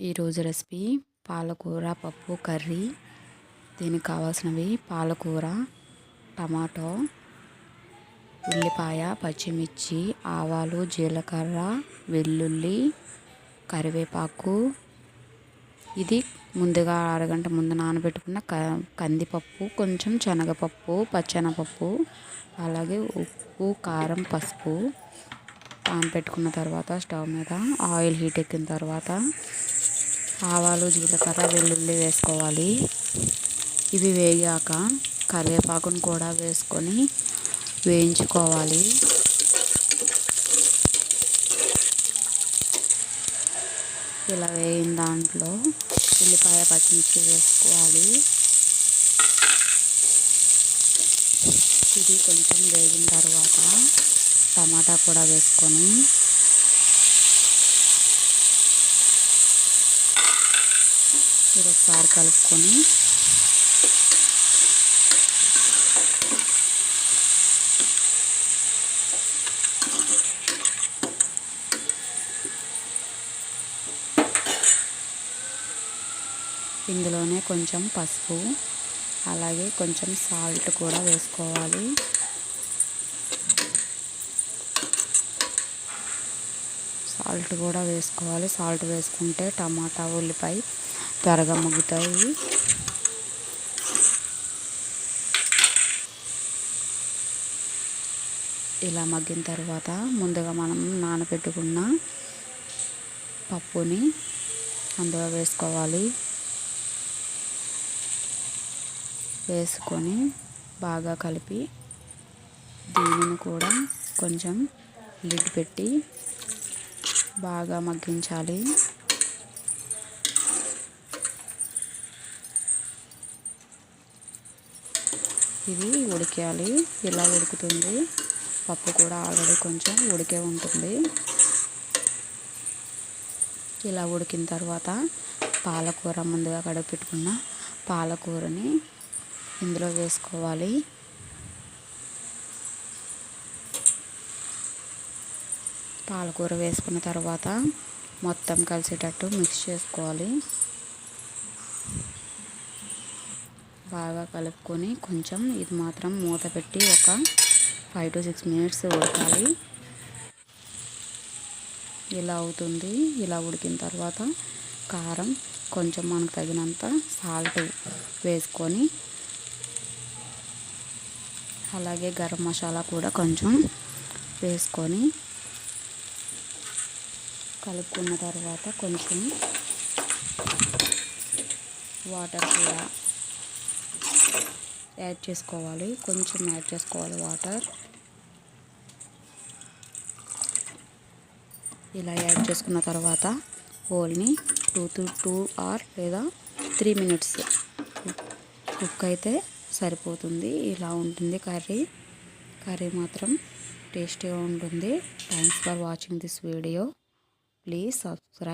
ఈరోజు రెసిపీ పాలకూర పప్పు కర్రీ. దీనికి కావాల్సినవి పాలకూర, టమాటో, ఉల్లిపాయ, పచ్చిమిర్చి, ఆవాలు, జీలకర్ర, వెల్లుల్లి, కరివేపాకు. ఇది ముందుగా అరగంట ముందు నానబెట్టుకున్న కందిపప్పు, కొంచెం శనగపప్పు, పచ్చెనపప్పు, అలాగే ఉప్పు, కారం, పసుపు నానబెట్టుకున్న తర్వాత స్టవ్ మీద ఆయిల్ హీట్ ఎక్కిన తర్వాత ఆవాలు, జీలకర్ర, వెల్లుల్లి వేసుకోవాలి. ఇవి వేగాక కరివేపాకును కూడా వేసుకొని వేయించుకోవాలి. ఇలా వేగిన దాంట్లో ఉల్లిపాయ, పచ్చిమిర్చి వేసుకోవాలి. ఇది కొంచెం వేగిన తర్వాత టమాటా కూడా వేసుకొని ఇది ఒకసారి కలుపుకొని ఇందులోనే కొంచెం పసుపు, అలాగే కొంచెం సాల్ట్ కూడా వేసుకోవాలి. సాల్ట్ వేసుకుంటే టమాటా, ఉల్లిపాయ త్వరగా మగ్గుతాయి. ఇలా మగ్గిన తర్వాత ముందుగా మనం నానబెట్టుకున్న పప్పుని అందులో వేసుకోవాలి. వేసుకొని బాగా కలిపి దీనిని కూడా కొంచెం లిడ్ పెట్టి బాగా మగ్గించాలి. ఇది ఉడికాలి. ఇలా ఉడుకుతుంది. పప్పు కూడా ఆల్రెడీ కొంచెం ఉడికే ఉంటుంది. ఇలా ఉడికిన తర్వాత పాలకూర, ముందుగా కడిగి పెట్టుకున్న పాలకూరని ఇందులో వేసుకోవాలి. పాలకూర వేసుకున్న తర్వాత మొత్తం కలిసేటట్టు మిక్స్ చేసుకోవాలి. బాగా కలుపుకొని కొంచెం ఇది మాత్రం మూత పెట్టి ఒక 5 to 6 minutes ఉడకాలి. ఇలా అవుతుంది. ఇలా ఉడికిన తర్వాత కారం, కొంచెం మనకు తగినంత సాల్ట్ వేసుకొని, అలాగే గరం మసాలా కూడా కొంచెం వేసుకొని కలుపుకున్న తర్వాత కొంచెం వాటర్ కూడా యాడ్ చేసుకోవాలి. వాటర్ ఇలా యాడ్ చేసుకున్న తర్వాత ఓన్లీ 2 లేదా 3 minutes కుక్ అయితే సరిపోతుంది. ఇలా ఉంటుంది కర్రీ మాత్రం టేస్టీగా ఉంటుంది. Thanks for watching this video. Please subscribe.